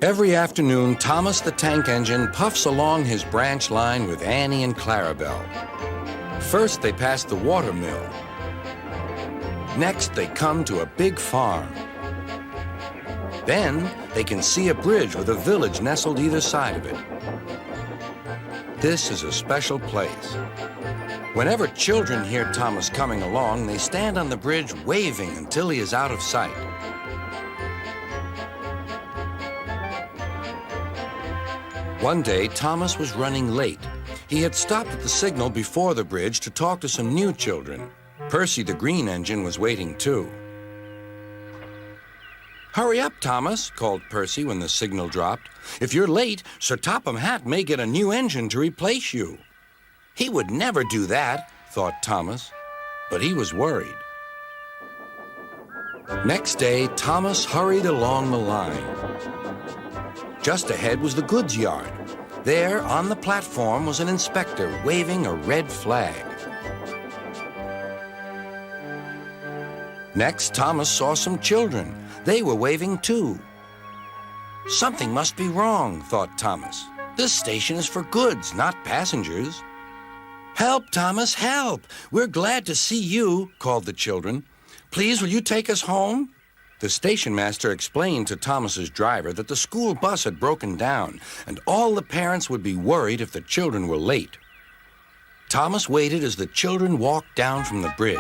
Every afternoon, Thomas the tank engine puffs along his branch line with Annie and Clarabelle. First, they pass the water mill. Next, they come to a big farm. Then, they can see a bridge with a village nestled either side of it. This is a special place. Whenever children hear Thomas coming along, they stand on the bridge waving until he is out of sight. One day, Thomas was running late. He had stopped at the signal before the bridge to talk to some new children. Percy the green engine was waiting too. "Hurry up, Thomas," called Percy when the signal dropped. "If you're late, Sir Topham Hatt may get a new engine to replace you." He would never do that, thought Thomas, but he was worried. Next day, Thomas hurried along the line. Just ahead was the goods yard. There, on the platform, was an inspector waving a red flag. Next, Thomas saw some children. They were waving too. Something must be wrong, thought Thomas. This station is for goods, not passengers. "Help, Thomas, help! We're glad to see you," called the children. "Please, will you take us home?" The station master explained to Thomas's driver that the school bus had broken down, and all the parents would be worried if the children were late. Thomas waited as the children walked down from the bridge.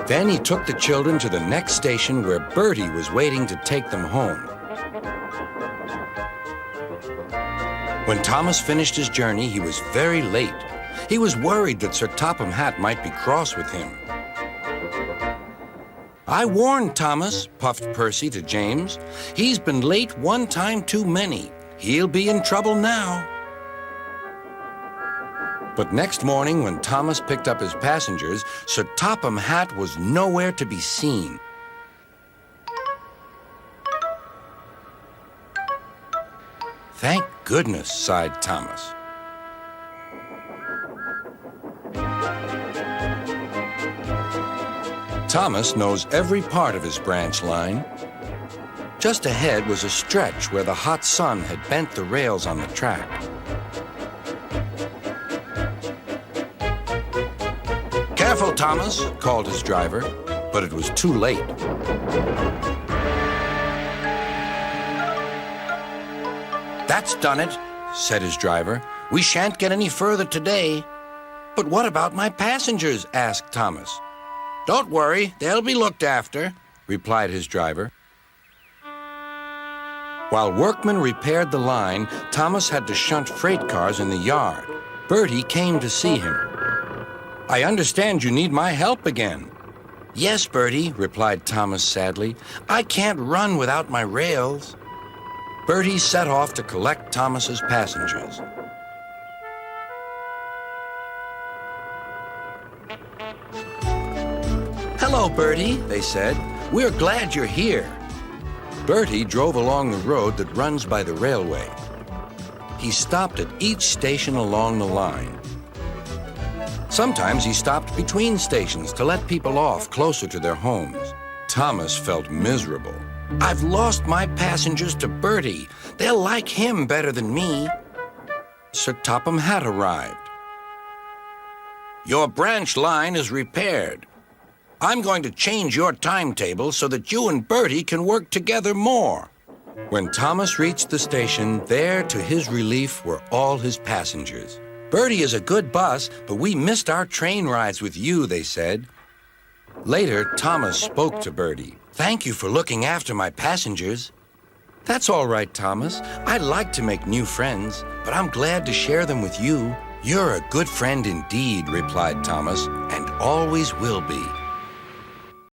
Then he took the children to the next station where Bertie was waiting to take them home. When Thomas finished his journey, he was very late. He was worried that Sir Topham Hatt might be cross with him. "I warned Thomas," puffed Percy to James. "He's been late one time too many. He'll be in trouble now." But next morning, when Thomas picked up his passengers, Sir Topham Hatt was nowhere to be seen. "Thank goodness," sighed Thomas. Thomas knows every part of his branch line. Just ahead was a stretch where the hot sun had bent the rails on the track. "Careful, Thomas," called his driver, but it was too late. "That's done it," said his driver. "We shan't get any further today." "But what about my passengers?" asked Thomas. "Don't worry, they'll be looked after," replied his driver. While workmen repaired the line, Thomas had to shunt freight cars in the yard. Bertie came to see him. "I understand you need my help again." "Yes, Bertie," replied Thomas sadly. "I can't run without my rails." Bertie set off to collect Thomas's passengers. "Hello, Bertie," they said. "We're glad you're here." Bertie drove along the road that runs by the railway. He stopped at each station along the line. Sometimes he stopped between stations to let people off closer to their homes. Thomas felt miserable. "I've lost my passengers to Bertie. They'll like him better than me." Sir Topham Hatt arrived. "Your branch line is repaired. I'm going to change your timetable so that you and Bertie can work together more." When Thomas reached the station, there, to his relief, were all his passengers. "Bertie is a good bus, but we missed our train rides with you," they said. Later, Thomas spoke to Bertie. "Thank you for looking after my passengers." "That's all right, Thomas. I like to make new friends, but I'm glad to share them with you." "You're a good friend indeed," replied Thomas, "and always will be."